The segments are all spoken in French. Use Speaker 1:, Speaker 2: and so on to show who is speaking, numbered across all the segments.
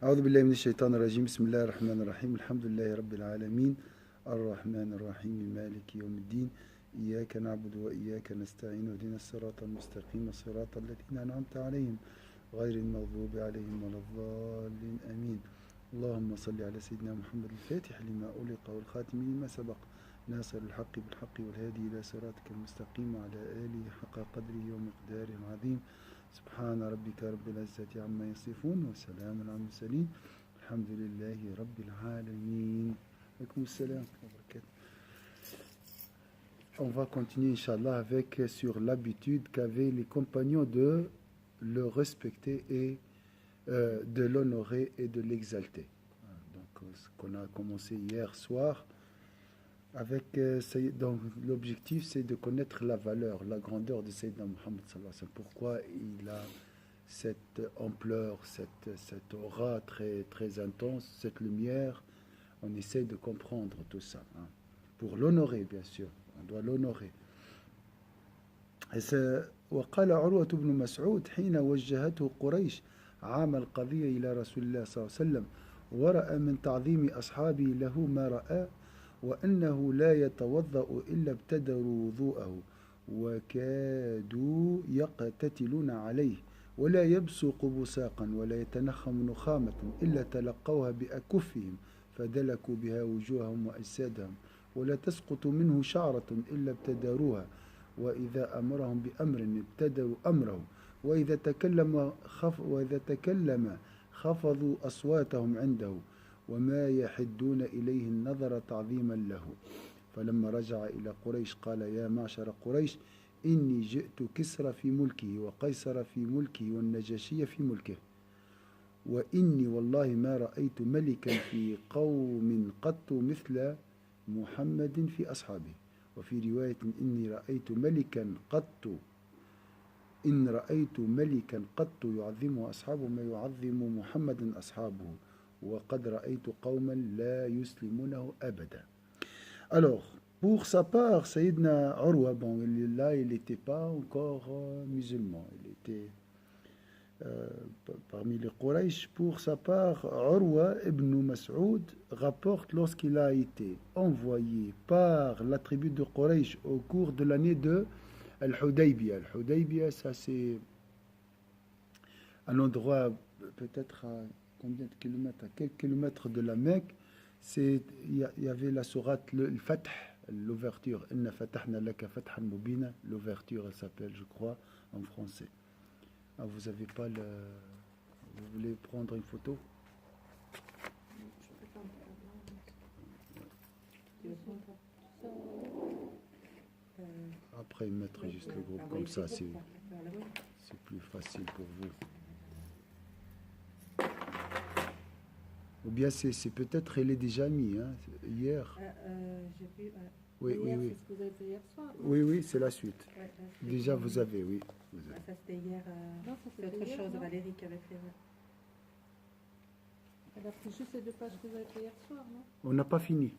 Speaker 1: أعوذ بالله من الشيطان الرجيم بسم الله الرحمن الرحيم الحمد لله رب العالمين الرحمن الرحيم مالك يوم الدين إياك نعبد وإياك نستعين اهدنا الصراط المستقيم صراط الذين أنعمت عليهم غير المغضوب عليهم ولا الضالين آمين اللهم صل على سيدنا محمد الفاتح لما أغلق والخاتم لما سبق ناصر الحق بالحق والهادي إلى صراطك المستقيم وعلى آله حق قدره ومقداره العظيم سبحان ربك رب العزة عما يصفون وسلام على المرسلين الحمد لله رب العالمين. عليكم السلام وبركاته. On va continuer, Inch'Allah, avec sur l'habitude qu'avaient les compagnons de le respecter et de l'honorer et de l'exalter. Donc, ce qu'on a commencé hier soir, avec donc, l'objectif, c'est de connaître la valeur, la grandeur de Sayyidina Muhammad sallallahu alayhi wa sallam. Pourquoi il a cette ampleur, cette aura très, très intense, cette lumière. On essaie de comprendre tout ça. Hein. Pour l'honorer, bien sûr. On doit l'honorer. وقال عروة بن مسعود حين وجهته قريش عام القضية إلى رسول الله صلى الله عليه وسلم ورأى من تعظيم أصحابه له ما رأى وأنه لا يتوضأ إلا ابتدروا وضوءه وكادوا يقتتلون عليه ولا يبصق بساقا ولا يتنخم نخامة إلا تلقوها بأكفهم فدلكوا بها وجوههم وأجسادهم ولا تسقط منه شعرة إلا ابتدروها وإذا أمرهم بأمر ابتدروا أمره وإذا تكلم خفضوا أصواتهم عنده وما يحدون إليه النظر تعظيما له فلما رجع إلى قريش قال يا معشر قريش إني جئت كسرى في ملكه وقيصر في ملكه والنجاشي في ملكه وإني والله ما رأيت ملكا في قوم قط مثل محمد في أصحابه وفي رواية إن رأيت ملكا قط يعظمه أصحابه ما يعظم محمد أصحابه وقد رأيت قوما لا يسلمونه أبدا. Alors, pour sa part, Sayyidina Urwa, bon, là, il n'était pas encore musulman. Il était parmi les Quraysh. Pour sa part, Urwa ibn Mas'ud rapporte lorsqu'il a été envoyé par la tribu de Quraysh au cours de l'année de Al-Hudaybiyah. Al-Hudaybiyah, ça c'est un endroit peut-être à combien de kilomètres? À quelques kilomètres de la Mecque. Il y avait la sourate, le Fath, l'ouverture. Inna fatahna laka fathan mubina. L'ouverture, elle s'appelle, je crois, en français. Ah, vous n'avez pas le. Vous voulez prendre une photo? Après, mettre juste le groupe comme ça, c'est plus facile pour vous. Ou bien c'est peut-être elle est déjà mis, hein, hier.
Speaker 2: J'ai vu.
Speaker 1: Oui,
Speaker 2: hier,
Speaker 1: oui.
Speaker 2: C'est ce que vous avez fait hier soir.
Speaker 1: Oui, c'est la suite.
Speaker 2: Ouais,
Speaker 1: Déjà, vous avez, oui. Vous avez.
Speaker 2: Ça c'était hier.
Speaker 3: Non, ça,
Speaker 2: c'est autre
Speaker 3: hier,
Speaker 2: chose,
Speaker 3: non
Speaker 2: Valérie qui avait fait.
Speaker 3: Elle a pris juste les 2 pages que vous avez fait hier soir, non?
Speaker 1: On n'a pas fini.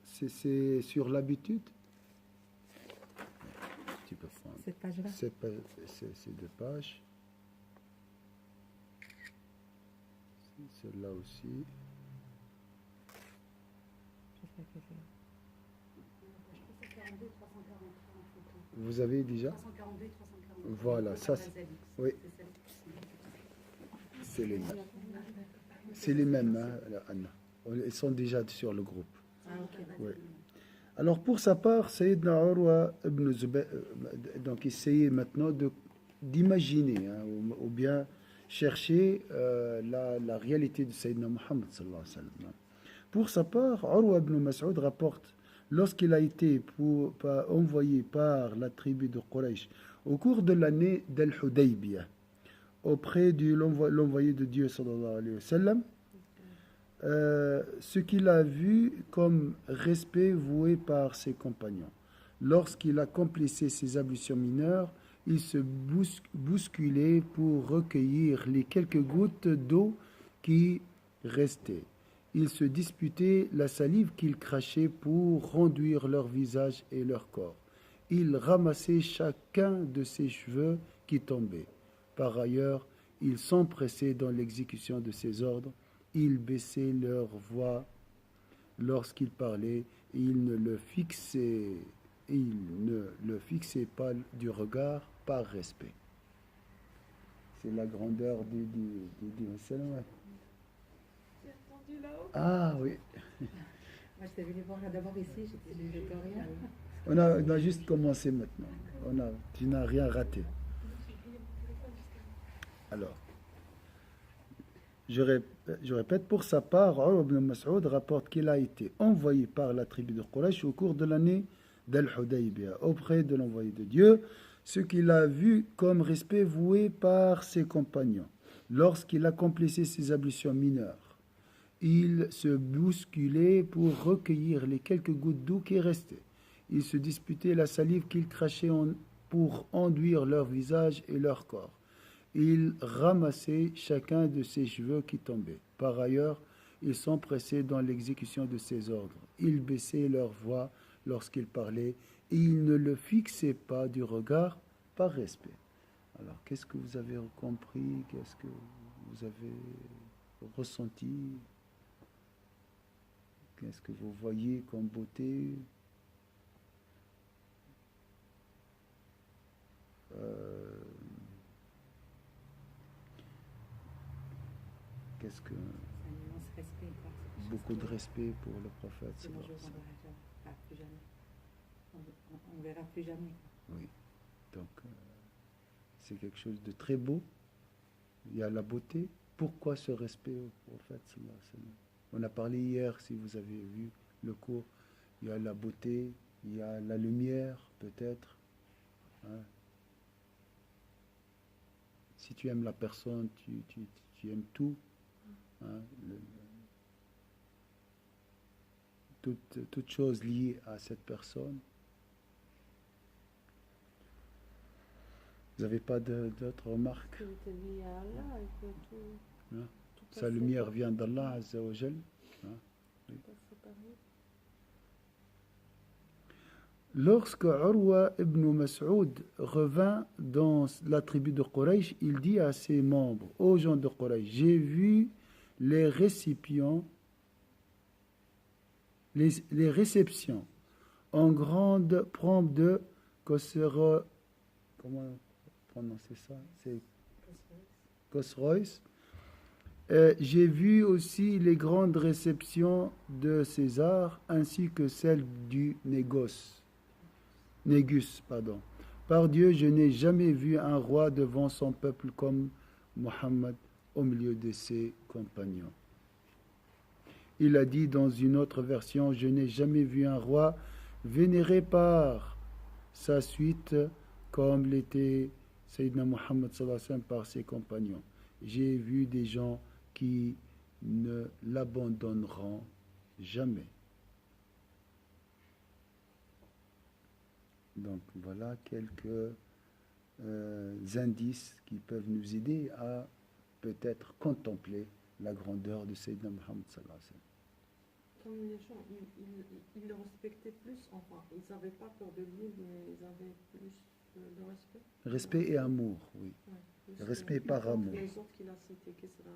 Speaker 1: C'est sur l'habitude. Tu peux prendre.
Speaker 2: Cette page-là.
Speaker 1: Ces 2 pages. Celle-là aussi. Vous avez déjà
Speaker 2: 342, 343.
Speaker 1: Voilà, ça c'est. Oui. C'est les mêmes. C'est les mêmes, hein, Anna. Ils sont déjà sur le groupe.
Speaker 2: Ah, ok.
Speaker 1: Oui. Alors pour sa part, Sayyidina Urwa ibn Zubayr, donc essayez maintenant d'imaginer, hein, ou bien chercher la réalité de Sayyidina Muhammad sallallahu alayhi wa sallam. Pour sa part, Urwa ibn Mas'ud rapporte, lorsqu'il a été envoyé par la tribu de Quraysh au cours de l'année d'Al-Hudaybiyah auprès de l'envoyé de Dieu sallallahu alayhi wa sallam, ce qu'il a vu comme respect voué par ses compagnons. Lorsqu'il accomplissait ses ablutions mineures, il se bousculait pour recueillir les quelques gouttes d'eau qui restaient. Ils se disputaient la salive qu'ils crachaient pour renduire leur visage et leur corps. Ils ramassaient chacun de ses cheveux qui tombaient. Par ailleurs, ils s'empressaient dans l'exécution de ses ordres, ils baissaient leur voix lorsqu'ils parlaient, et ils ne le fixaient pas du regard par respect. C'est la grandeur du salam.
Speaker 2: J'ai entendu là-haut.
Speaker 1: Ah oui,
Speaker 3: Moi, je t'ai vu les voir là d'abord ici, j'étais rien.
Speaker 1: on a juste commencé maintenant. Tu n'as rien raté. Alors, je répète, pour sa part, Urwa ibn Mas'ud rapporte qu'il a été envoyé par la tribu de Quraysh au cours de l'année d'Al-Hudaybiya auprès de l'envoyé de Dieu, ce qu'il a vu comme respect voué par ses compagnons. Lorsqu'il accomplissait ses ablutions mineures, il se bousculait pour recueillir les quelques gouttes d'eau qui restaient. Ils se disputaient la salive qu'ils crachaient pour enduire leur visage et leur corps. Ils ramassaient chacun de ses cheveux qui tombaient. Par ailleurs, ils s'empressaient dans l'exécution de ses ordres. Ils baissaient leur voix lorsqu'ils parlaient et ils ne le fixaient pas du regard par respect. Alors, qu'est-ce que vous avez compris? Qu'est-ce que vous avez ressenti? Qu'est-ce que vous voyez comme beauté? Qu'est-ce que...
Speaker 3: C'est un immense respect. Quoi. C'est quelque
Speaker 1: Beaucoup
Speaker 3: chose
Speaker 1: de
Speaker 3: qui-
Speaker 1: respect pour le prophète.
Speaker 3: de nos jours, on ne verra plus jamais. On ne verra plus jamais. Quoi.
Speaker 1: Oui. Donc, c'est quelque chose de très beau. Il y a la beauté. Pourquoi ce respect au prophète sallallahu alayhi wa sallam? On a parlé hier, si vous avez vu le cours, il y a la beauté, il y a la lumière, peut-être. Hein. Si tu aimes la personne, tu aimes tout. Hein. Toute chose liée à cette personne. Vous n'avez pas d'autres remarques?
Speaker 2: Que tu es lié à Allah et que tout.
Speaker 1: Hein?
Speaker 2: tout
Speaker 1: Sa
Speaker 2: passe
Speaker 1: lumière
Speaker 2: par-
Speaker 1: vient d'Allah Azza wa Jal.
Speaker 2: tout passe par lui.
Speaker 1: Lorsque Urwa ibn Mas'ud revint dans la tribu de Quraysh, il dit à ses membres, aux gens de Quraysh, j'ai vu les récipients, les réceptions en grande pompe de Khosroïs, comment prononcer ça? C'est Khosroïs. J'ai vu aussi les grandes réceptions de César ainsi que celles du Négus. Par Dieu, je n'ai jamais vu un roi devant son peuple comme Mohammed au milieu de ses compagnons. Il a dit dans une autre version, je n'ai jamais vu un roi vénéré par sa suite comme l'était Sayyidina Muhammad sallallahu alayhi wa sallam par ses compagnons. J'ai vu des gens qui ne l'abandonneront jamais. Donc voilà quelques indices qui peuvent nous aider à peut-être contempler la grandeur de Sayyidina Muhammad sallallahu alayhi wa sallam.
Speaker 2: Comme les gens, ils le respectaient plus, enfin, ils n'avaient pas peur de lui, mais ils avaient plus de respect.
Speaker 1: Respect et amour, oui.
Speaker 2: Ouais, plus
Speaker 1: Respect
Speaker 2: que-
Speaker 1: par amour.
Speaker 2: Les autres qu'il a cités, Kisra,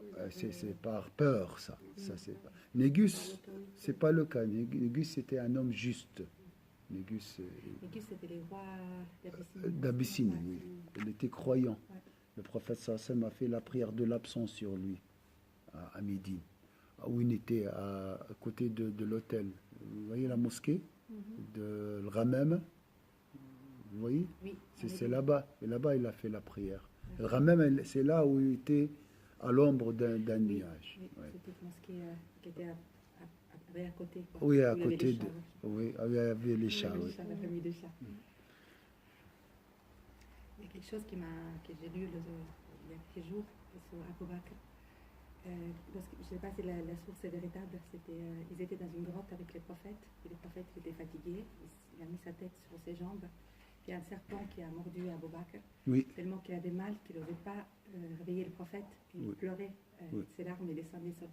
Speaker 2: ils avaient,
Speaker 1: C'est par peur, ça. Ça c'est pas.
Speaker 2: par
Speaker 1: Négus,
Speaker 2: autorité.
Speaker 1: c'est pas le cas. Négus, c'était un homme juste. Négus
Speaker 3: Et qui c'était les rois
Speaker 1: d'Abyssinie,
Speaker 3: Ouais.
Speaker 1: oui. Il était croyant.
Speaker 3: Ouais.
Speaker 1: Le prophète sallallahu alayhi wa sallam a fait la prière de l'absence sur lui, à Médine, où il était à côté de l'hôtel. Vous voyez la mosquée de Ramem? Vous voyez?
Speaker 3: Oui,
Speaker 1: C'est là-bas. Et là-bas, il a fait la prière. Le Ramem, c'est là où il était à l'ombre d'un nuage.
Speaker 3: Oui,
Speaker 1: Ouais.
Speaker 3: c'était une mosquée qui était à côté. Quoi.
Speaker 1: Oui, à
Speaker 3: Où il y avait
Speaker 1: côté
Speaker 3: les
Speaker 1: de.
Speaker 3: chats,
Speaker 1: Oui, il y avait les chats.
Speaker 3: oui.
Speaker 1: Oui.
Speaker 3: La famille de chats. Il y a quelque chose que j'ai lu il y a quelques jours sur Abu Bakr. Je ne sais pas si la source est véritable. Ils étaient dans une grotte avec les prophètes. Et le prophète était fatigué. Il a mis sa tête sur ses jambes. Puis il y a un serpent qui a mordu Abu Bakr.
Speaker 1: Oui,
Speaker 3: Tellement qu'il avait mal qu'il n'osait pas réveiller le prophète. Il
Speaker 1: Oui.
Speaker 3: pleurait.
Speaker 1: Oui.
Speaker 3: Ses larmes descendaient sur.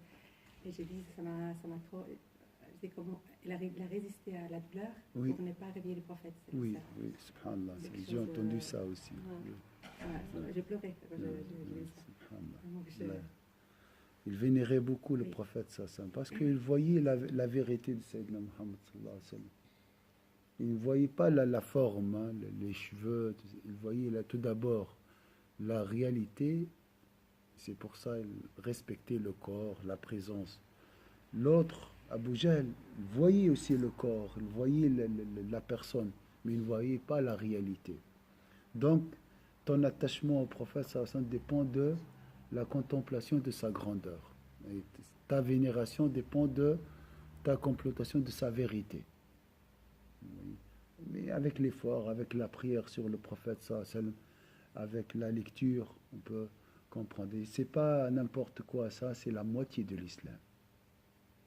Speaker 3: Et j'ai dit, ça m'a trop. Je dis comment il a résisté à la douleur
Speaker 1: Oui.
Speaker 3: pour ne pas réveiller le prophète. C'est
Speaker 1: oui,
Speaker 3: ça.
Speaker 1: oui, subhanallah.
Speaker 3: Quelque
Speaker 1: J'ai
Speaker 3: chose,
Speaker 1: entendu ça aussi.
Speaker 2: Ouais.
Speaker 1: Oui.
Speaker 3: J'ai pleuré quand j'ai vu ça.
Speaker 1: Subhanallah.
Speaker 3: Vraiment que
Speaker 1: Ouais. Il vénérait beaucoup le
Speaker 3: Oui.
Speaker 1: prophète sallam, parce qu'il voyait la vérité de Sayyidina Muhammad sallallahu alayhi wa sallam. Il ne voyait pas la forme, hein, les cheveux, il voyait tout d'abord la réalité. C'est pour ça qu'il respectait le corps, la présence. L'autre, Abu Jahl, il voyait aussi le corps, il voyait la personne, mais il ne voyait pas la réalité. Donc, ton attachement au prophète sallallahu alayhi wa sallam dépend de la contemplation de sa grandeur. Et ta vénération dépend de ta contemplation de sa vérité. Oui. Mais avec l'effort, avec la prière sur le prophète sallallahu alayhi wa sallam, avec la lecture, on peut comprendre. Et c'est pas n'importe quoi, ça, c'est la moitié de l'islam.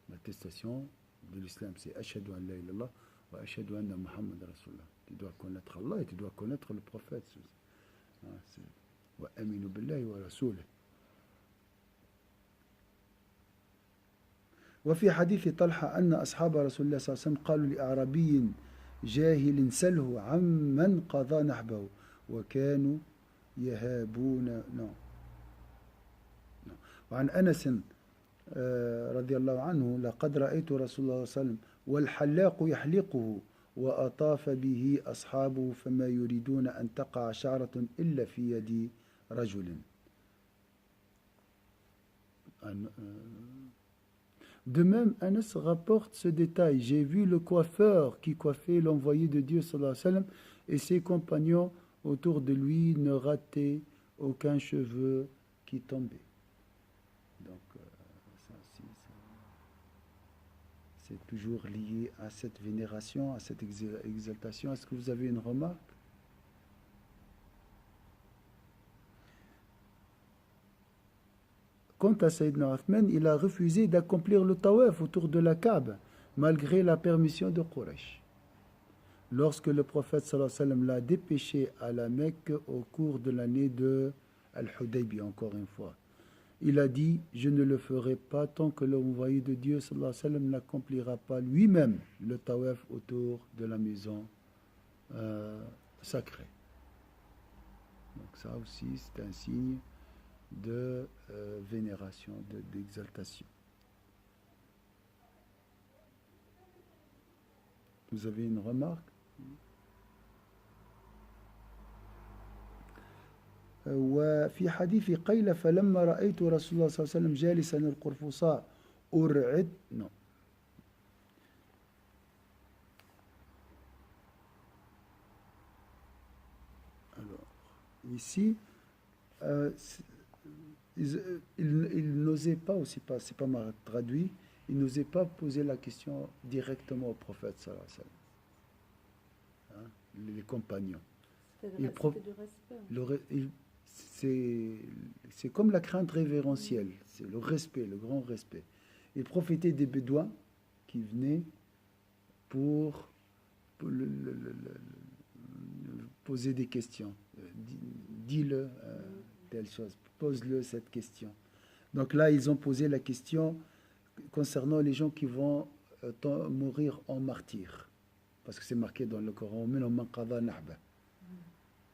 Speaker 1: L'attestation de l'islam, c'est Ashhadu an la ilaha illallah wa Ashhadu anna Muhammad Rasulullah. Tu dois connaître Allah et tu dois connaître le prophète. Wa aminu billahi wa rasulih. وفي حديث طلحة أن أصحاب رسول الله صلى الله عليه وسلم قالوا لأعرابي جاهل سله عمن قضى نحبه وكانوا يهابون وعن أنس رضي الله عنه لقد رأيت رسول الله صلى الله عليه وسلم والحلاق يحلقه وأطاف به أصحابه فما يريدون أن تقع شعرة إلا في يد رجل. De même, Anas rapporte ce détail. J'ai vu le coiffeur qui coiffait l'envoyé de Dieu sallallahu alayhi wa sallam, et ses compagnons autour de lui ne rataient aucun cheveu qui tombait. Donc, ça aussi, c'est toujours lié à cette vénération, à cette exaltation. Est-ce que vous avez une remarque? Quant à Sayyidina Uthman, il a refusé d'accomplir le tawaf autour de la Kaaba, malgré la permission de Quraysh. Lorsque le prophète sallallahu alayhi wa sallam l'a dépêché à la Mecque au cours de l'année de Al-Hudaybiya, encore une fois, il a dit « Je ne le ferai pas tant que l'envoyé de Dieu sallallahu alayhi wa sallam n'accomplira pas lui-même le tawaf autour de la maison sacrée. » Donc ça aussi, c'est un signe de vénération, d'exaltation. Vous avez une remarque? وفي حديث قيل فلما رأيت رسول الله صلى الله عليه وسلم جالسا القرفصاء أرعد non. Alors, ici, il n'osait pas aussi, c'est pas mal traduit, il n'osait pas poser la question directement au prophète sallallahu alayhi wa sallam. Hein, les compagnons.
Speaker 2: C'était du respect.
Speaker 1: C'est comme la crainte révérentielle, c'est le respect, le grand respect. Il profitait des Bédouins qui venaient pour poser des questions. Dis-le telle chose, pose-le cette question. Donc là, ils ont posé la question concernant les gens qui vont mourir en martyr, parce que c'est marqué dans le Coran.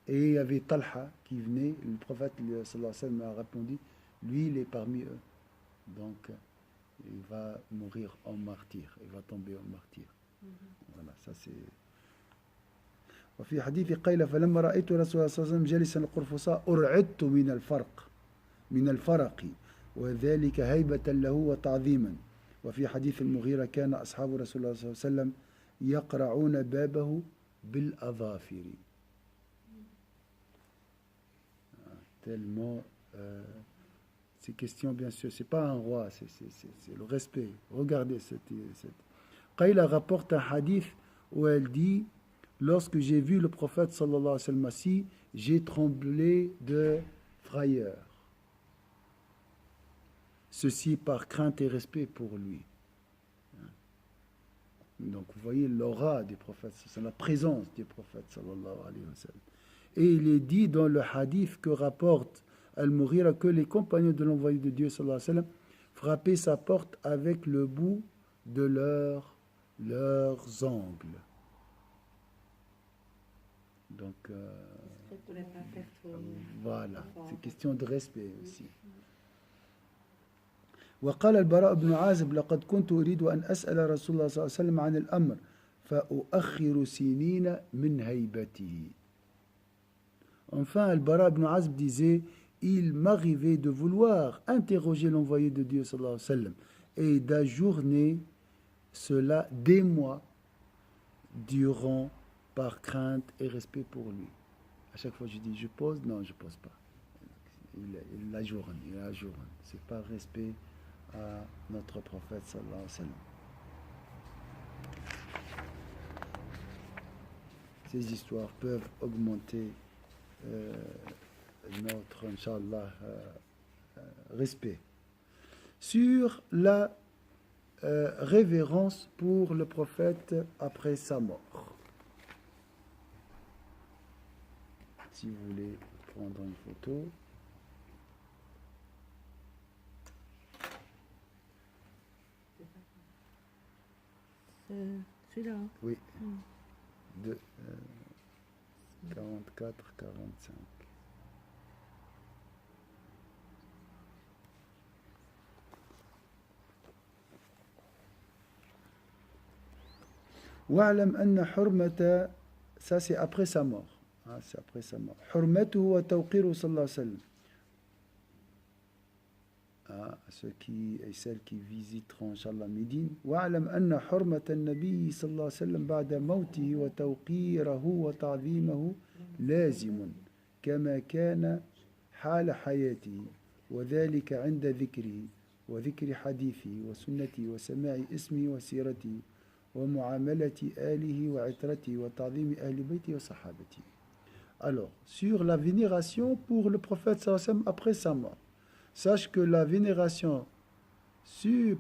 Speaker 1: Et il y avait Talha qui venait, le prophète sallallahu alayhi wa sallam a répondu, lui il est parmi eux, donc il va mourir en martyr, il va tomber en martyr. Voilà, ça c'est. وفي حديث قيل فلما رأيت رسول الله صلى الله عليه وسلم جالسا القرفصاء أرعدت من الفرق وذلك هيبة له وتعظيما. وفي حديث المغيرة كان أصحاب رسول الله صلى الله عليه وسلم يقرعون بابه بالأظافر. Tellement ces questions, bien sûr, c'est pas un roi, c'est le respect. Regardez cette. Qayla rapporte un hadith où elle dit: lorsque j'ai vu le prophète sallallahu alayhi wa sallam assis, j'ai tremblé de frayeur. Ceci par crainte et respect pour lui. Donc vous voyez l'aura du prophète, c'est la présence du prophète sallallahu alayhi wa sallam. Et il est dit dans le hadith que rapporte Al-Mughira que les compagnons de l'envoyé de Dieu sallallahu alayhi wa sallam frappaient sa porte avec le bout de leurs ongles. Donc,
Speaker 3: Pour ne pas faire trop...
Speaker 1: Voilà, c'est question de respect aussi. وقال البراء بن عازب لقد كنت أريد أن أسأل رسول الله صلى الله عليه وسلم عن الأمر فأؤخر سنين من هيبته. Enfin, Al-Bara ibn Azb disait, il m'arrivait de vouloir interroger l'envoyé de Dieu sallallahu alayhi wa sallam et d'ajourner cela des mois durant par crainte et respect pour lui. À chaque fois je dis je pose, non je pose pas. Il ajourne. C'est pas respect à notre prophète sallallahu alayhi wa sallam. Ces histoires peuvent augmenter notre, Inch'Allah, respect. Sur la révérence pour le prophète après sa mort. Si vous voulez prendre une photo.
Speaker 3: Celui-là.
Speaker 1: Oui. De 44-45. واعلم أن حرمة, ça c'est après sa mort. C'est après sa mort. حرمته وتوقيره صلى الله عليه وسلم. Ceux qui et celles qui visiteront Inch'Allah Médine. واعلم أن حرمة النبي صلى الله عليه وسلم بعد موته وتوقيره وتعظيمه لازم كما كان حال حياته وذلك عند ذكره وذكر حديثه وسنته وسماع اسمه وسيرته ومعاملة آله وعترته وتعظيم أهل بيته وصحابته. Alors, sur la vénération pour le prophète sallallahu alayhi wa sallam après sa mort. Sache que la vénération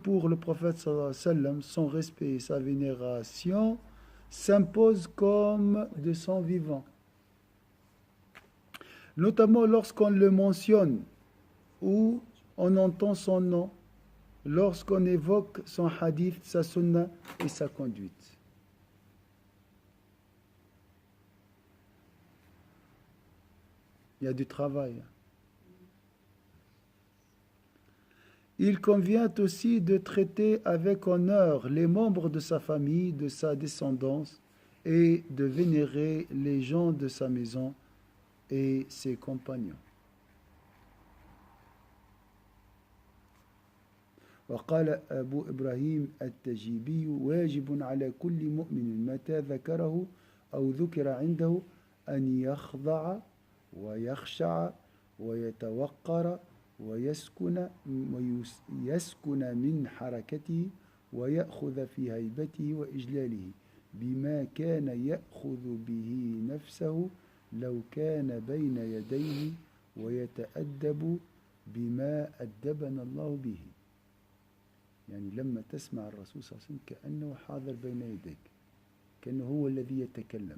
Speaker 1: pour le prophète sallallahu alayhi wa sallam, son respect et sa vénération s'imposent comme de son vivant. Notamment lorsqu'on le mentionne ou on entend son nom, lorsqu'on évoque son hadith, sa sunna et sa conduite. Il y a du travail. Il convient aussi de traiter avec honneur les membres de sa famille, de sa descendance, et de vénérer les gens de sa maison et ses compagnons. وقال أبو إبراهيم التجيبي واجب على كل مؤمن متى ذكره أو ذكر عنده أن يخضع ويخشع ويتوقر ويسكن من حركته ويأخذ في هيبته وإجلاله بما كان يأخذ به نفسه لو كان بين يديه ويتأدب بما أدبنا الله به. يعني لما تسمع الرسول صلى الله عليه وسلم كأنه حاضر بين يديك، كأنه هو الذي يتكلم.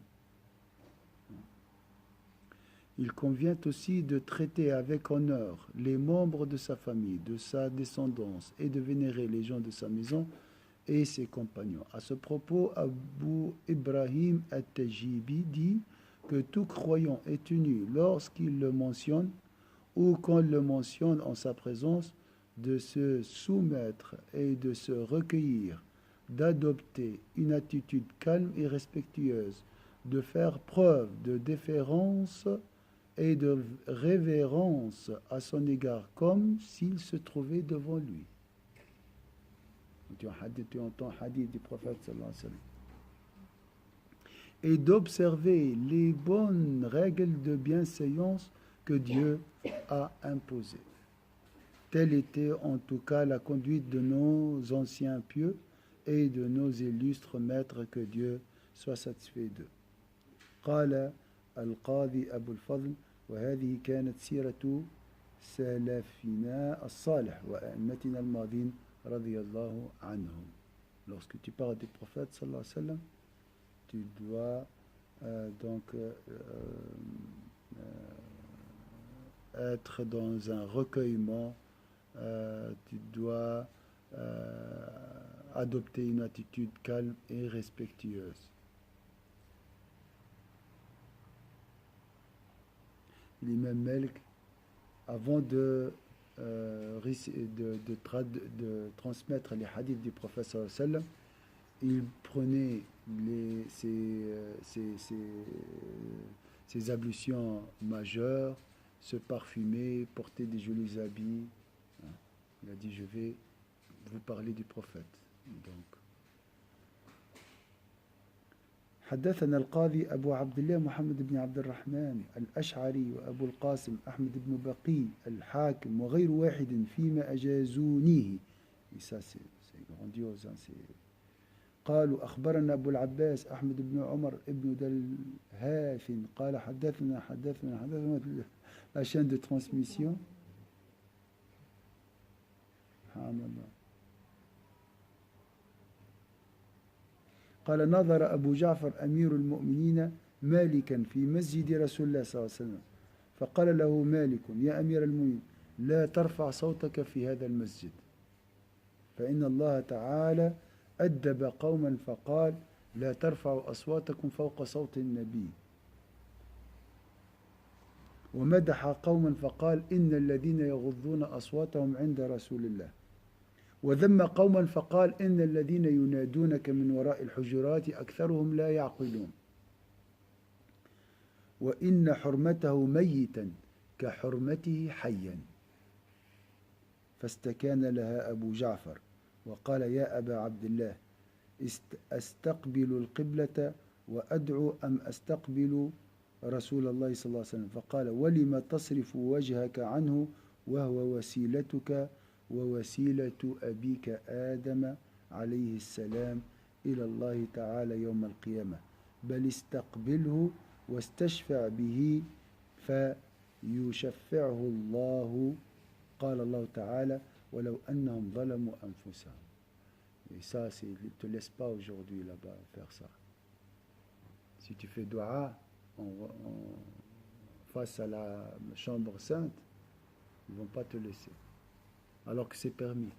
Speaker 1: Il convient aussi de traiter avec honneur les membres de sa famille, de sa descendance et de vénérer les gens de sa maison et ses compagnons. À ce propos, Abu Ibrahim al-Tajibi dit que tout croyant est tenu lorsqu'il le mentionne ou qu'on le mentionne en sa présence de se soumettre et de se recueillir, d'adopter une attitude calme et respectueuse, de faire preuve de déférence et de révérence à son égard, comme s'il se trouvait devant lui. Tu entends hadith du prophète sallallahu alayhi wa sallam. Et d'observer les bonnes règles de bienséance que Dieu a imposées. Telle était en tout cas la conduite de nos anciens pieux et de nos illustres maîtres, que Dieu soit satisfait d'eux. قال القاضي أبو الفضل وهذه كانت سيرة سلفنا الصالح وأئمتنا الماضين رضي الله عنهم. Lorsque tu parles du prophète sallallahu alayhi wa sallam, tu dois être dans un recueillement, tu dois adopter une attitude calme et respectueuse. l'imam Malik, avant de transmettre les hadiths du prophète sallallahu alayhi wa sallam, il prenait ses ablutions majeures, se parfumer, porter des jolis habits. Il a dit, je vais vous parler du prophète. Donc, حدثنا القاضي أبو عبد الله محمد بن عبد الرحمن الأشعري وأبو القاسم أحمد بن بقي الحاكم وغير واحد فيما أجازونيه. Et ça, c'est grandiose. Hein, قالوا أخبرنا أبو العباس أحمد بن عمر ابن دلهاف قال حدثنا la chaîne de transmission. قال نظر أبو جعفر أمير المؤمنين مالكا في مسجد رسول الله صلى الله عليه وسلم فقال له مالك يا أمير المؤمنين لا ترفع صوتك في هذا المسجد فإن الله تعالى أدب قوما فقال لا ترفعوا أصواتكم فوق صوت النبي ومدح قوما فقال إن الذين يغضون أصواتهم عند رسول الله وذم قوما فقال إن الذين ينادونك من وراء الحجرات أكثرهم لا يعقلون وإن حرمته ميتا كحرمته حيا فاستكان لها أبو جعفر وقال يا أبا عبد الله أستقبل القبلة وأدعو أم أستقبل رسول الله صلى الله عليه وسلم فقال ولم تصرف وجهك عنه وهو وسيلتك ووسيلة أبيك آدم عليه السلام إلى الله تعالى يوم القيامة بل استقبله واستشفع به فيشفعه الله قال الله تعالى ولو أنهم ظلموا أنفسهم. Et ça, il ne te laisse pas aujourd'hui là-bas faire ça. Si tu fais dua face à la chambre sainte, ils ne vont pas te laisser. Alors que c'est permis.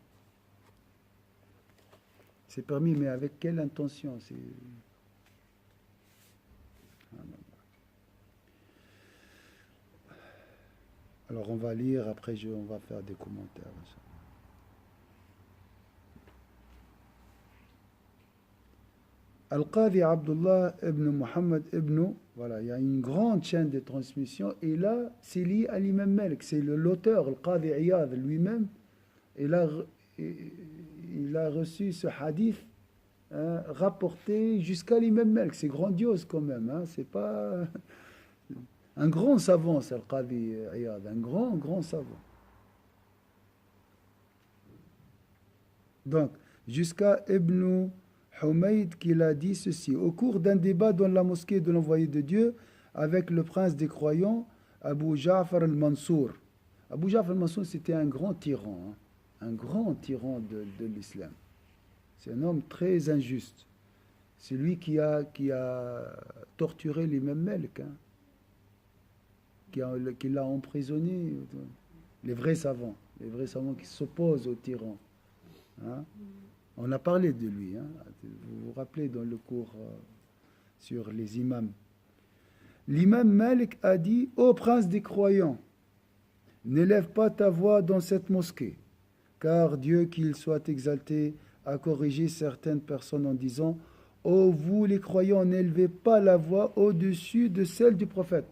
Speaker 1: C'est permis, mais avec quelle intention? Alors on va lire, après on va faire des commentaires. Al-Qadi Abdullah ibn Muhammad ibn, voilà, il y a une grande chaîne de transmission, et là, c'est lié à l'imam Malik, c'est l'auteur, Al-Qadi Iyad lui-même, il a reçu ce hadith rapporté jusqu'à l'imam Malik, c'est grandiose quand même, hein, c'est pas... Un grand savant, c'est Al-Qadi Iyad, un grand savant. Donc, jusqu'à Ibn Humayd qu'il a dit ceci. Au cours d'un débat dans la mosquée de l'envoyé de Dieu avec le prince des croyants, Abu Ja'far al-Mansour. Abu Ja'far al-Mansour, c'était un grand tyran, hein, un grand tyran de l'islam. C'est un homme très injuste. C'est lui qui a torturé l'imam Malik, hein, qui l'a emprisonné. Les vrais savants qui s'opposent aux tyrans. Hein. On a parlé de lui, hein. Vous vous rappelez dans le cours sur les imams. L'imam Malik a dit: ô prince des croyants, n'élève pas ta voix dans cette mosquée, car Dieu, qu'il soit exalté, a corrigé certaines personnes en disant: ô vous les croyants, n'élevez pas la voix au-dessus de celle du prophète.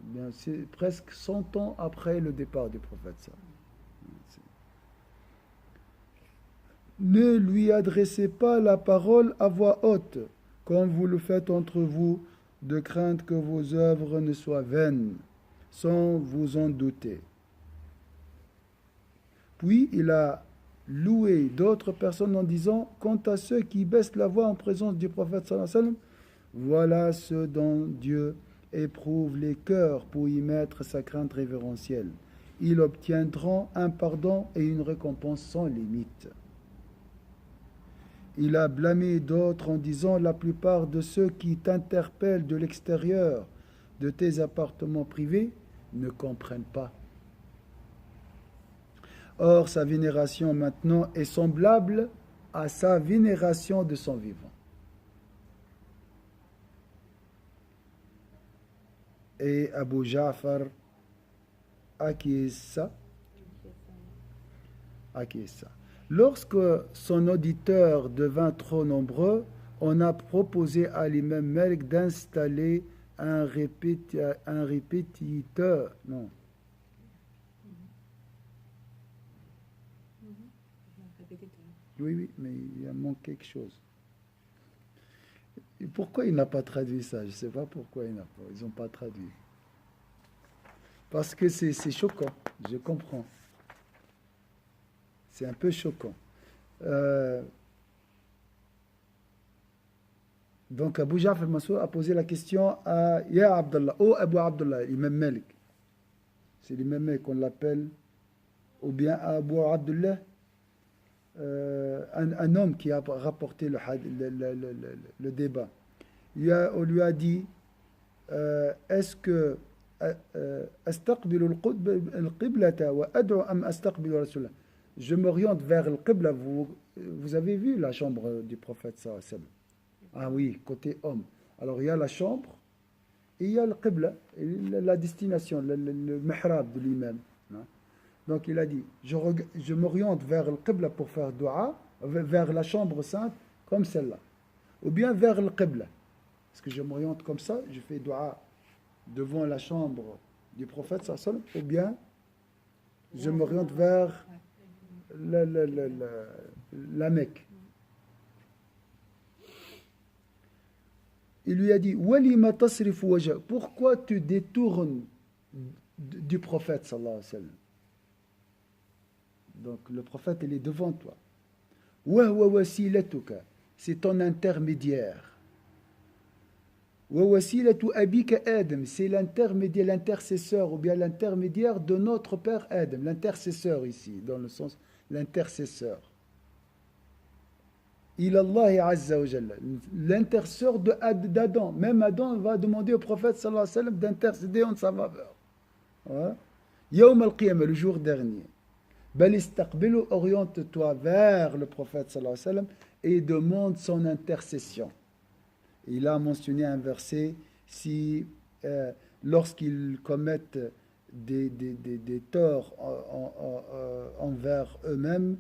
Speaker 1: Bien, c'est presque 100 ans après le départ du prophète. Ça. Ne lui adressez pas la parole à voix haute, comme vous le faites entre vous, de crainte que vos œuvres ne soient vaines, sans vous en douter. Puis il a loué d'autres personnes en disant: quant à ceux qui baissent la voix en présence du prophète sallallahu alayhi wa sallam, voilà ceux dont Dieu éprouve les cœurs pour y mettre sa crainte révérentielle. Ils obtiendront un pardon et une récompense sans limite. Il a blâmé d'autres en disant: la plupart de ceux qui t'interpellent de l'extérieur de tes appartements privés ne comprennent pas. Or, sa vénération maintenant est semblable à sa vénération de son vivant. Et Abu Ja'far acquiesça. Acquiesça. Lorsque son auditeur devint trop nombreux, on a proposé à l'imam Malik d'installer un répétiteur. Non. Oui, oui, mais il manque quelque chose. Et pourquoi il n'a pas traduit ça? Je ne sais pas pourquoi ils n'ont pas traduit. Parce que c'est choquant, je comprends. C'est un peu choquant. Donc Abu Ja'far al-Mansur a posé la question à Ya Abdallah, oh Abu Abdullah, l'imam Malik. C'est l'imam Malik qu'on l'appelle, ou bien Abu Abdullah, un homme qui a rapporté le débat. On lui a dit, est-ce que أستقبل القبلة وأدعو أم أستقبل رسول الله. Je m'oriente vers le Qibla. Vous avez vu la chambre du prophète sallallahu alayhi wa sallam? Ah oui, côté homme. Alors il y a la chambre et il y a le Qibla, la destination, le mihrab de l'imam. Donc il a dit, je m'oriente vers le Qibla pour faire dua, vers la chambre sainte comme celle-là. Ou bien vers le Qibla. Parce que je m'oriente comme ça, je fais dua devant la chambre du prophète sallallahu alayhi wa sallam, ou bien je m'oriente vers la Mecque. Il lui a dit, Walima tasrifu wajha, pourquoi tu détournes du prophète sallallahu alayhi wa sallam? Donc le prophète, il est devant toi. Wa huwa wasilatuka, c'est ton intermédiaire. Wa wasilatu abika Adam, c'est l'intermédiaire, l'intercesseur, ou bien l'intermédiaire de notre père Adam, l'intercesseur ici, dans le sens l'intercesseur. Il Allah Azza wa Jalla, l'intercesseur d'Adam. Même Adam va demander au prophète sallallahu alayhi wa sallam d'intercéder en sa faveur. Yawm al-Qiyamah, le jour dernier. Bal istaqbilu, oriente-toi vers le prophète sallallahu alayhi wa sallam et demande son intercession. Il a mentionné un verset, si lorsqu'ils commettent des torts envers eux-mêmes,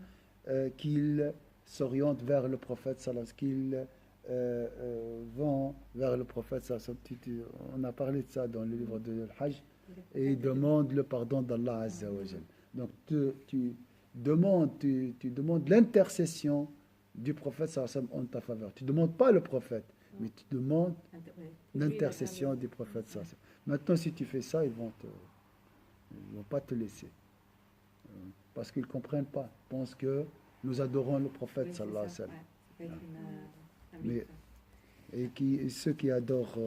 Speaker 1: qu'ils s'orientent vers le prophète sallallahu alayhi wa sallam, qu'ils vont vers le prophète sallallahu alayhi wa sallam. On a parlé de ça dans le livre de Hajj, et ils demandent le pardon d'Allah Azza wa Jal. Donc tu demandes l'intercession du prophète sallallahu alayhi wa sallam en ta faveur. Tu ne demandes pas le prophète, mais tu demandes l'intercession du prophète sallallahu alayhi wa sallam. Maintenant, si tu fais ça, ils vont pas te laisser. Parce qu'ils ne comprennent pas. Ils pensent que nous adorons le prophète sallallahu alayhi wa sallam. Et ceux qui adorent...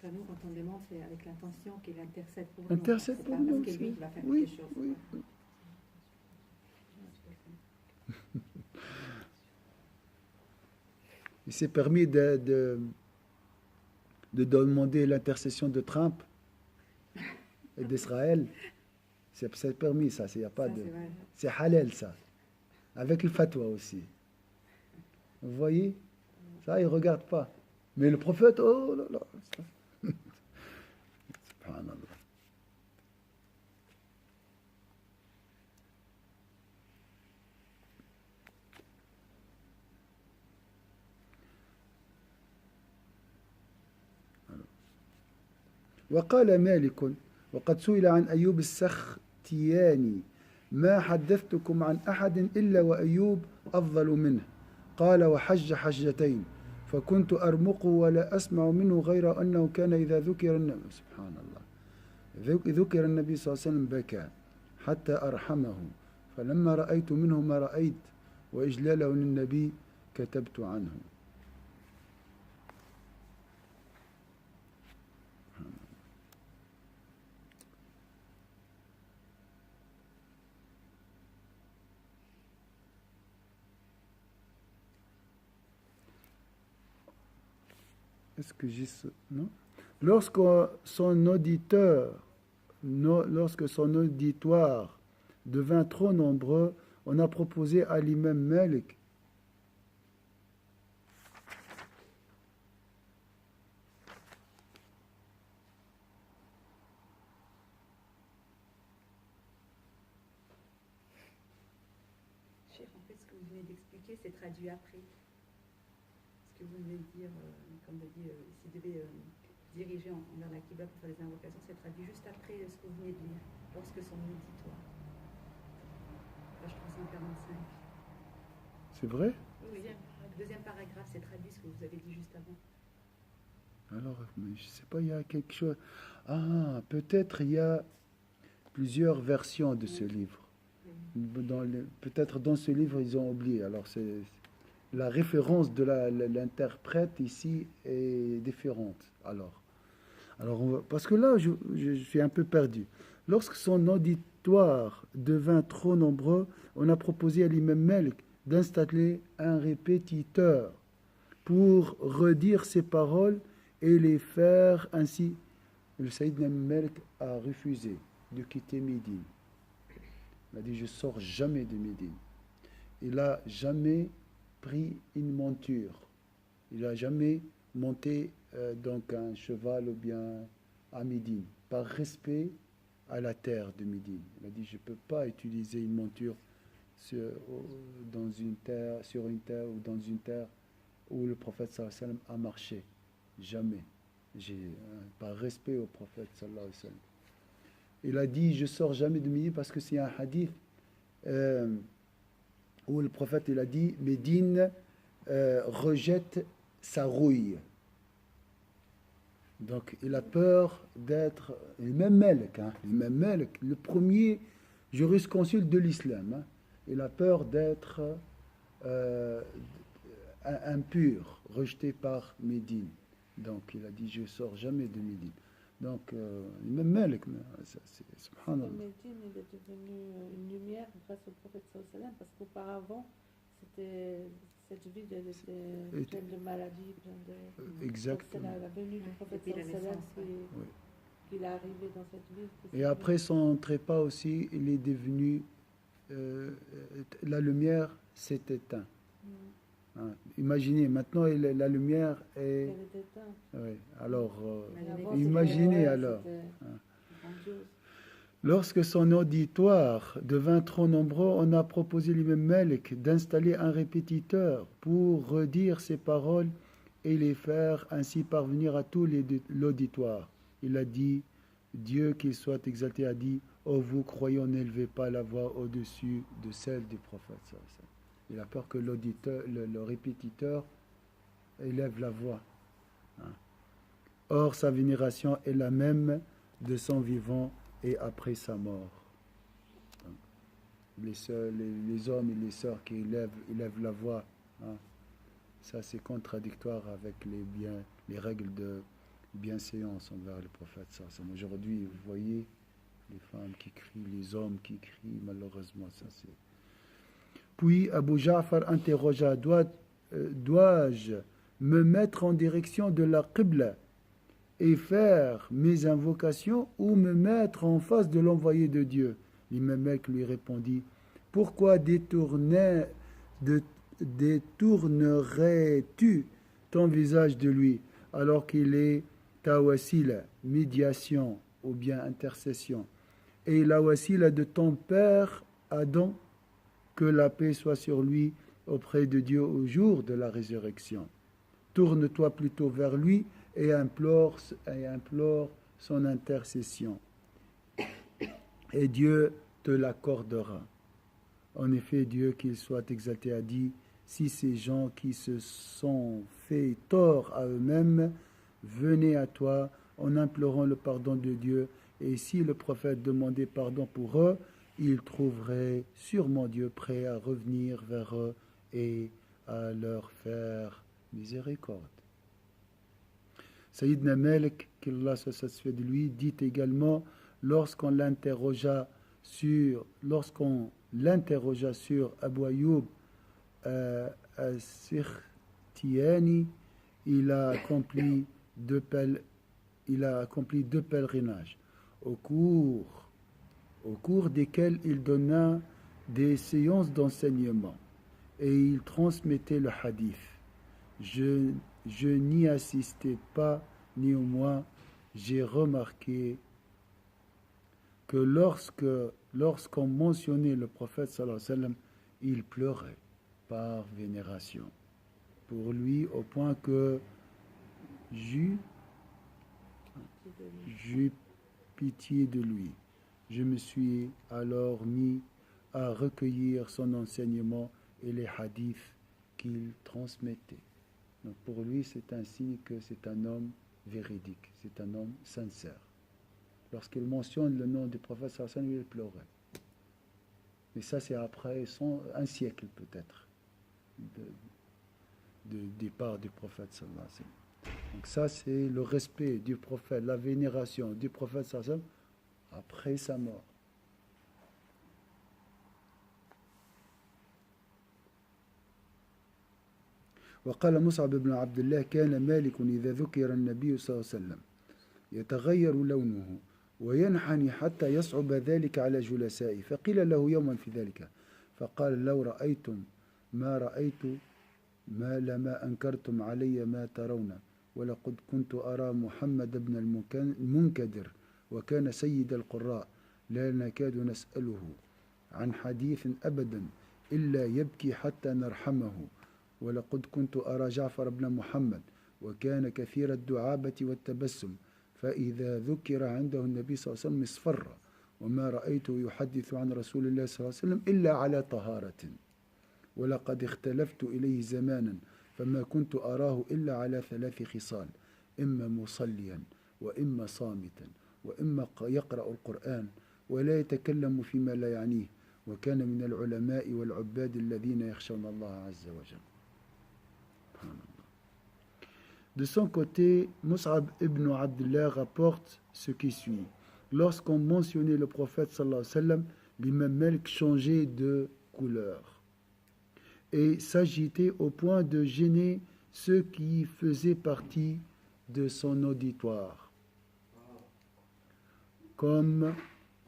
Speaker 3: nous, quand on demande, c'est avec l'intention qu'il intercède pour nous.
Speaker 1: Intercède pour nous.
Speaker 3: Parce que lui, il va faire
Speaker 1: oui,
Speaker 3: quelque chose.
Speaker 1: Oui. Il s'est permis de demander l'intercession de Trump et d'Israël. C'est permis, ça. Y a pas c'est halal, ça. Avec le fatwa aussi. Vous voyez? Ça, il ne regarde pas. Mais le prophète, oh là là. Subhanallah. وقال مالك وقد سئل عن أيوب السختياني ما حدثتكم عن أحد إلا وأيوب أفضل منه قال وحج حجتين فكنت أرمق ولا أسمع منه غير أنه كان إذا ذكر النبي سبحان الله ذكر النبي صلى الله عليه وسلم بكى حتى أرحمه فلما رأيت منه ما رأيت وإجلاله للنبي كتبت عنه. Est-ce que j'ai ce... Non. Lorsque son auditoire devint trop nombreux, on a proposé à l'imam Malik
Speaker 3: vous venez d'expliquer, c'est traduit après. Ce que vous venez de dire, comme vous dit, s'il devait diriger vers la Qibla pour faire les invocations, c'est traduit juste après ce que vous venez de lire, lorsque son auditoire. Page 345.
Speaker 1: C'est vrai?
Speaker 3: Oui, le deuxième paragraphe, c'est traduit ce que vous avez dit juste avant.
Speaker 1: Alors, mais je ne sais pas, il y a quelque chose. Ah, peut-être il y a plusieurs versions de ce livre. Peut-être dans ce livre, ils ont oublié. Alors, c'est la référence de l'interprète ici est différente. Alors parce que là, je suis un peu perdu. Lorsque son auditoire devint trop nombreux, on a proposé à l'imam Malik d'installer un répétiteur pour redire ses paroles et les faire ainsi. Le Sayyidina Malik a refusé de quitter Médine. Il a dit, je ne sors jamais de Médine. Il n'a jamais pris une monture. Il n'a jamais monté donc un cheval ou bien à Médine, par respect à la terre de Médine. Il a dit, je ne peux pas utiliser une monture sur une terre ou dans une terre où le prophète sallallahu alayhi wa sallam a marché. Jamais. Par respect au prophète sallallahu alayhi wa sallam. Il a dit, je ne sors jamais de Médine parce que c'est un hadith où le prophète il a dit, Médine rejette sa rouille. Donc il a peur d'être l'imam Malik, le premier jurisconsulte de l'islam. Hein. Il a peur d'être impur, rejeté par Médine. Donc il a dit, je ne sors jamais de Médine. Donc, l'imam Malik, c'est subhanallah.
Speaker 2: Médine, il est devenu une lumière grâce au prophète sallallahu alayhi wa sallam, parce qu'auparavant, cette ville était pleine de maladies, pleine de...
Speaker 1: Exactement.
Speaker 2: Donc, c'est la venue du prophète sallallahu alayhi wa sallam qu'il est arrivé dans cette ville.
Speaker 1: Et après son trépas aussi, il est devenu... la lumière s'est éteinte. Hein. Imaginez, maintenant la lumière est... Oui, alors, imaginez alors. Hein. Lorsque son auditoire devint trop nombreux, on a proposé l'imam Malik d'installer un répétiteur pour redire ses paroles et les faire ainsi parvenir à tout l'auditoire. Il a dit, Dieu qu'il soit exalté a dit, ô vous croyants, n'élevez pas la voix au-dessus de celle du prophète. Il a peur que le répétiteur élève la voix. Hein. Or, sa vénération est la même de son vivant et après sa mort. Hein. Les hommes et les sœurs qui élèvent la voix, hein. Ça c'est contradictoire avec les règles de bienséance envers le prophète. Aujourd'hui, vous voyez les femmes qui crient, les hommes qui crient, malheureusement, ça c'est... Puis Abu Ja'far interrogea, dois-je me mettre en direction de la Qibla et faire mes invocations ou me mettre en face de l'envoyé de Dieu? L'imam Malik lui répondit, pourquoi détournerais-tu ton visage de lui alors qu'il est ta wasila, médiation ou bien intercession, et la wasila de ton père Adam, que la paix soit sur lui auprès de Dieu au jour de la résurrection. Tourne-toi plutôt vers lui et implore son intercession. Et Dieu te l'accordera. En effet, Dieu qu'il soit exalté a dit, si ces gens qui se sont fait tort à eux-mêmes venaient à toi en implorant le pardon de Dieu, et si le prophète demandait pardon pour eux, ils trouveraient sûrement Dieu prêt à revenir vers eux et à leur faire miséricorde. Sayyidina Malik, qu'Allah se satisfait de lui, dit également, lorsqu'on l'interrogea sur Abu Ayyub as-Sikhtiyani, il a accompli deux pèlerinages au cours desquels il donna des séances d'enseignement et il transmettait le hadith. Je n'y assistais pas, néanmoins, j'ai remarqué que lorsqu'on mentionnait le prophète sallallahu alayhi wa sallam, il pleurait. par vénération pour lui, au point que j'eus pitié de lui. Je me suis alors mis à recueillir son enseignement et les hadiths qu'il transmettait. Donc pour lui, c'est un signe que c'est un homme véridique, c'est un homme sincère. Lorsqu'il mentionne le nom du prophète sallallahu alayhi wa sallam, il pleurait. Mais ça, c'est après un siècle peut-être de départ du prophète sallallahu alayhi wa sallam. Donc ça, c'est le respect du prophète, la vénération du prophète sallallahu alayhi wa sallam après sa mort. وقال مصعب بن عبد الله كان مالك إذا ذكر النبي صلى الله عليه وسلم يتغير لونه وينحني حتى يصعب ذلك على جلسائه فقيل له يوما في ذلك فقال لو رأيتم ما رأيت ما لما أنكرتم علي ما ترون ولقد كنت أرى محمد بن المنكدر وكان سيد القراء لا نكاد نسأله عن حديث أبدا إلا يبكي حتى نرحمه ولقد كنت أرى جعفر بن محمد وكان كثير الدعابة والتبسم فإذا ذكر عنده النبي صلى الله عليه وسلم اصفر وما رأيته يحدث عن رسول الله صلى الله عليه وسلم إلا على طهارة ولقد اختلفت إليه زمانا فما كنت أراه إلا على 3 خصال إما مصليا وإما صامتا وإما يقرأ القرآن ولا يتكلم فيما لا يعنيه وكان من العلماء والعباد الذين يخشون الله عز وجل. De son côté, Mus'ab ibn Abdullah rapporte ce qui suit. Lorsqu'on mentionnait le prophète sallallahu alayhi wa sallam, l'imam Malik changeait de couleur et s'agitait au point de gêner ceux qui faisaient partie de son auditoire. Comme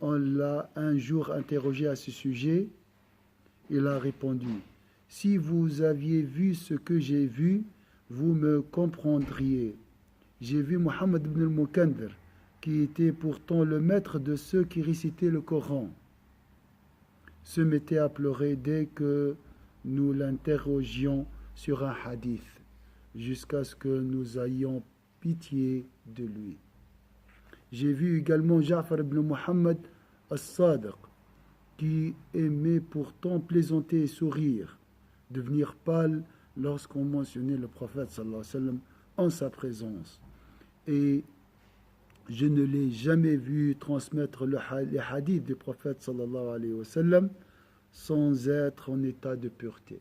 Speaker 1: on l'a un jour interrogé à ce sujet, il a répondu: si vous aviez vu ce que j'ai vu, vous me comprendriez. J'ai vu Muhammad ibn al-Mukandir, qui était pourtant le maître de ceux qui récitaient le Coran, se mettait à pleurer dès que nous l'interrogions sur un hadith, jusqu'à ce que nous ayons pitié de lui. J'ai vu également Ja'far ibn Muhammad as-Sadiq, qui aimait pourtant plaisanter et sourire, devenir pâle lorsqu'on mentionnait le prophète sallallahu alayhi wa sallam en sa présence. Et je ne l'ai jamais vu transmettre les hadiths du prophète sallallahu alayhi wa sallam sans être en état de pureté,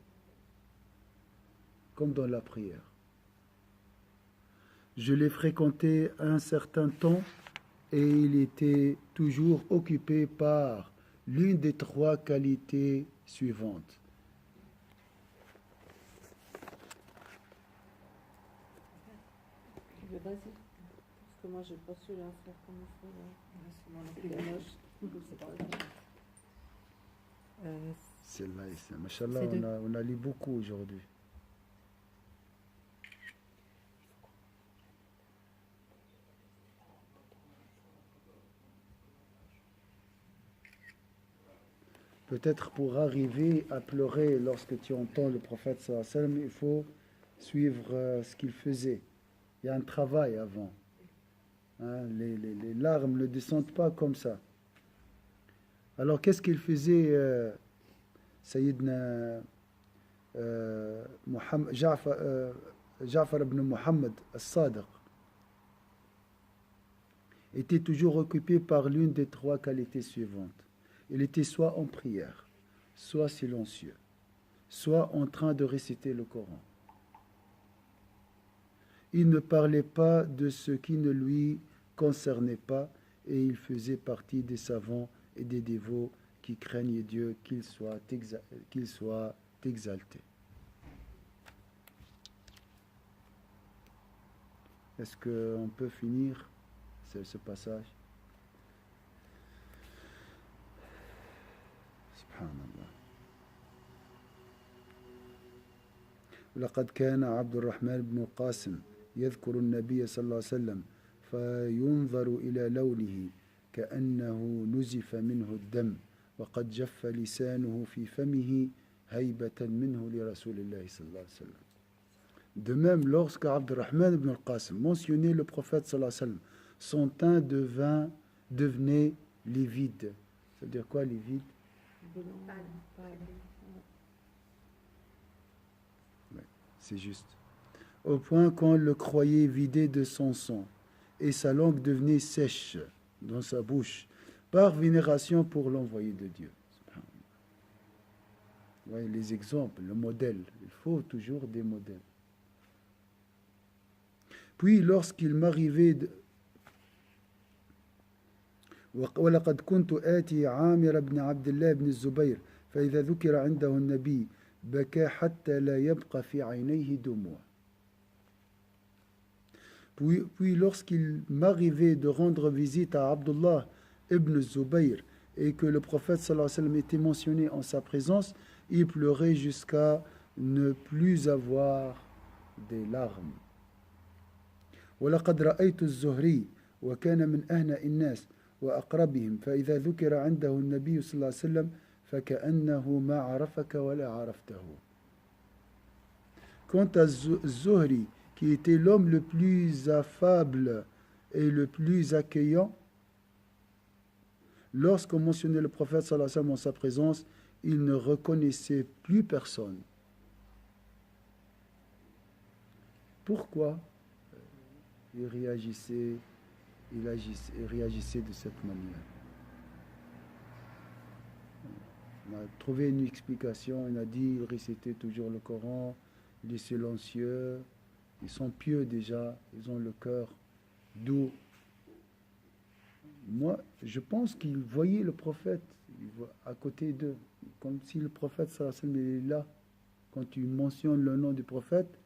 Speaker 1: comme dans la prière. Je l'ai fréquenté un certain temps et il était toujours occupé par l'une des 3 qualités suivantes.
Speaker 2: Vas-y, parce que moi j'ai pas su la faire comme il faut. Là.
Speaker 1: Celle-là, machallah, on a lu beaucoup aujourd'hui. Peut-être pour arriver à pleurer lorsque tu entends le prophète sallallahu alayhi wa sallam, il faut suivre ce qu'il faisait. Il y a un travail avant. Hein, les larmes ne descendent pas comme ça. Alors qu'est-ce qu'il faisait Sayyidina Ja'far ibn Muhammad as-Sadiq était toujours occupé par l'une des 3 qualités suivantes. Il était soit en prière, soit silencieux, soit en train de réciter le Coran. Il ne parlait pas de ce qui ne lui concernait pas et il faisait partie des savants et des dévots qui craignent Dieu, qu'il soit exalté. Est-ce qu'on peut finir ce passage? Subhanallah. لقد كان عبد الرحمن بن القاسم يذكر النبي صلى الله عليه وسلم فينظر إلى لونه كأنه نزف منه الدم وقد جف لسانه في فمه هيبة منه لرسول الله صلى الله عليه وسلم. De même, lorsque Abdurrahman ibn al-Qasim mentionnait le prophète sallallahu alayhi wa sallam, son teint devenait livide. Ça veut dire quoi, livide? Ouais, c'est juste. Au point qu'on le croyait vidé de son sang, et sa langue devenait sèche dans sa bouche, par vénération pour l'envoyé de Dieu. Ouais, les exemples, le modèle. Il faut toujours des modèles. Puis lorsqu'il m'arrivait ولقد كنت آتي عامر بن عبد الله بن الزبير فإذا ذكر عنده النبي بكى حتى لا يبقى في عينيه دموع. Puis lorsqu'il m'arrivait de rendre visite à Abdullah ibn Zubayr et que le prophète sallallahu alayhi wa sallam était mentionné en sa présence, il pleurait jusqu'à ne plus avoir des larmes. ولقد رأيت الزهري وكان من أهنأ الناس وأقربهم فإذا ذكر عنده النبي صلى الله عليه وسلم فكأنه ما عرفك ولا عرفته. Quant à Zuhri, qui était l'homme le plus affable et le plus accueillant, lorsqu'on mentionnait le prophète sallallahu alayhi wa sallam en sa présence, il ne reconnaissait plus personne. Pourquoi il réagissait de cette manière? On a trouvé une explication, on a dit il récitait toujours le Coran, il est silencieux, ils sont pieux déjà, ils ont le cœur doux. Moi, je pense qu'il voyait le prophète à côté d'eux, comme si le prophète sallallahu alayhi wa sallam est là. Quand tu mentionnes le nom du prophète,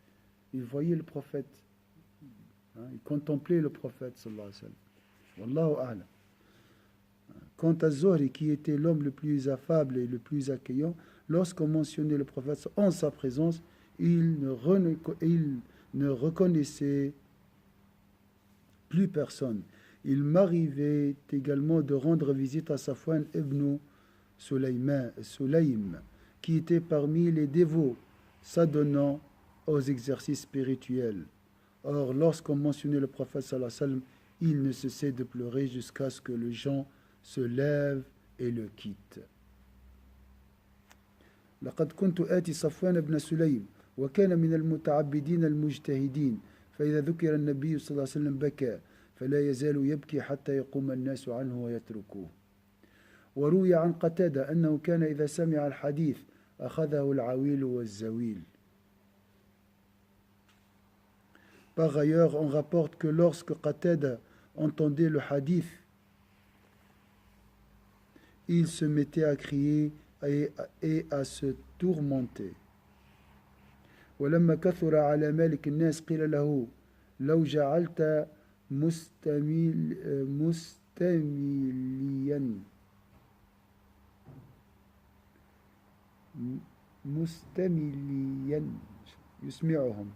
Speaker 1: il voyait le prophète. Il contemplait le prophète sallallahu alayhi wa sallam. Wallahu a'lam. Quant à Zuhri, qui était l'homme le plus affable et le plus accueillant, lorsqu'on mentionnait le prophète en sa présence, il ne reconnaissait plus personne. Il m'arrivait également de rendre visite à Safwan ibn Sulaym, qui était parmi les dévots, s'adonnant aux exercices spirituels. Or, lorsqu'on mentionnait le prophète sallallahu alayhi wa sallam, il ne cessait de pleurer jusqu'à ce que les gens se lèvent et le quittent. لقد كنت آتي صفوان بن سليم وكان من المتعبدين المجتهدين فإذا ذكر النبي صلى الله عليه وسلم بكى فلا يزال يبكي حتى يقوم الناس عنه ويتركوه. وروي عن قتادة أنه كان إذا سمع الحديث أخذه العويل والزويل. Par ailleurs, on rapporte que lorsque Qatada entendait le hadith, il se mettait à crier et à se tourmenter. ولما كثر على مالك الناس قيل له لو جعلت مستمليا يسمعهم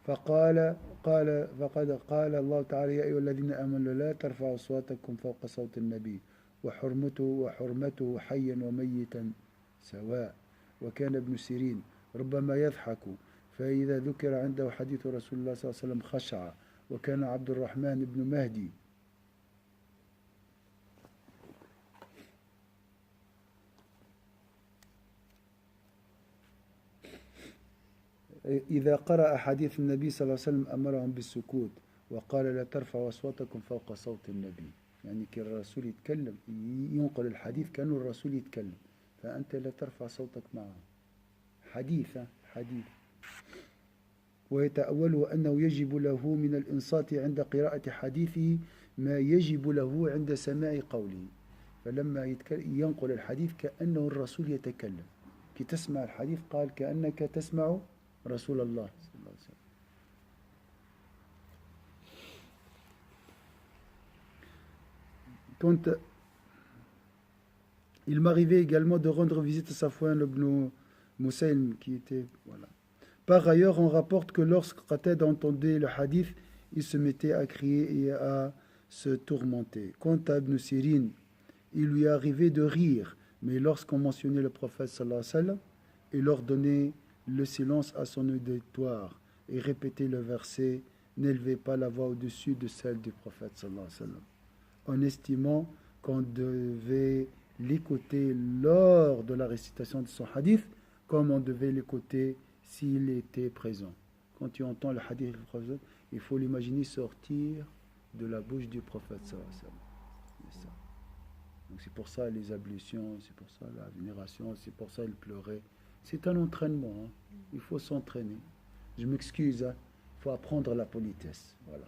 Speaker 1: فقد قال الله تعالى يا أيها الذين آمنوا لا ترفعوا أصواتكم فوق صوت النبي وحرمته حيا وميتا سواء. وكان ابن سيرين ربما يضحك فإذا ذكر عنده حديث رسول الله صلى الله عليه وسلم خشع. وكان عبد الرحمن بن مهدي إذا قرأ حديث النبي صلى الله عليه وسلم أمرهم بالسكوت وقال لا ترفعوا أصواتكم فوق صوت النبي. يعني كان الرسول يتكلم ينقل الحديث كأنه الرسول يتكلم فأنت لا ترفع صوتك معه. حديث. ويتأوله أنه يجب له من الإنصات عند قراءة حديثه ما يجب له عند سماع قوله. فلما ينقل الحديث كأنه الرسول يتكلم. كي تسمع الحديث قال كأنك تسمع رسول الله صلى الله عليه وسلم. Il m'arrivait également de rendre visite à Safwan ibn Musaym qui était voilà. Par ailleurs, on rapporte que lorsque Qatada entendait le hadith, il se mettait à crier et à se tourmenter. Quant à Ibn Sirin, il lui arrivait de rire, mais lorsqu'on mentionnait le prophète sallallahu alayhi wa sallam, et leur donner le silence à son auditoire et répéter le verset, n'élevez pas la voix au-dessus de celle du prophète sallallahu alayhi wa sallam, en estimant qu'on devait l'écouter lors de la récitation de son hadith, comme on devait l'écouter s'il était présent. Quand tu entends le hadith du prophète, il faut l'imaginer sortir de la bouche du prophète sallallahu alayhi wa sallam. C'est ça. Donc c'est pour ça les ablutions, c'est pour ça la vénération, c'est pour ça il pleurait. C'est un entraînement, hein. Il faut s'entraîner. Je m'excuse, hein. Il faut apprendre la politesse. Voilà.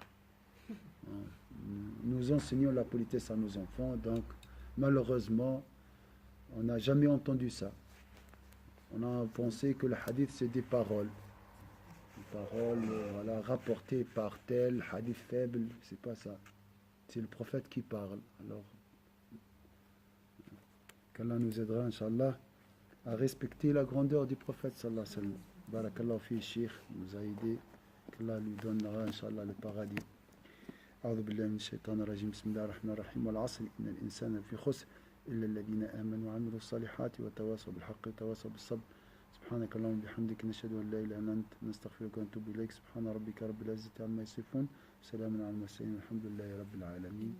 Speaker 1: Nous enseignons la politesse à nos enfants, donc malheureusement, on n'a jamais entendu ça. On a pensé que le hadith c'est des paroles. Des paroles voilà, rapportées par tel, hadith faible, c'est pas ça. C'est le prophète qui parle. Alors, qu'Allah nous aidera, Inch'Allah, à respecter la grandeur du prophète sallallahu alayhi wa sallam. Barakallahu fi Cheikh nous a aidé, qu'Allah lui donnera Inch'Allah le paradis. أعوذ بالله من الشيطان الرجيم بسم الله الرحمن الرحيم والعصر إن الإنسان في خسر إلا الذين آمنوا وعملوا الصالحات وتواصوا بالحق وتواصوا بالصبر سبحانك اللهم وبحمدك نشهد أن لا إله إلا أنت نستغفرك ونتوب إليك سبحان ربك رب العزة عما يصفون سلام على المرسلين الحمد لله رب العالمين.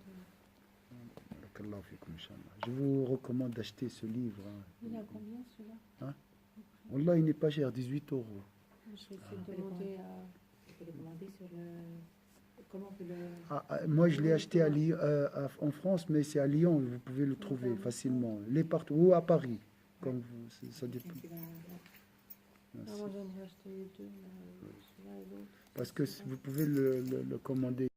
Speaker 1: Barakallahu fikum, Inch'Allah. Je vous recommande d'acheter ce livre.
Speaker 2: Il a combien celui-là?
Speaker 1: Hein? Wallah, il n'est pas cher, 18 €.
Speaker 2: Je vais essayer de demander à...
Speaker 3: Il faut les commander sur le... Comment vous le...
Speaker 1: Moi, je l'ai acheté en France, mais c'est à Lyon, vous pouvez le trouver facilement. Il est partout, ou à Paris, comme vous, ça dépend.
Speaker 2: moi j'aimerais acheter les deux, celui-là et l'autre.
Speaker 1: Parce que vous pouvez le commander.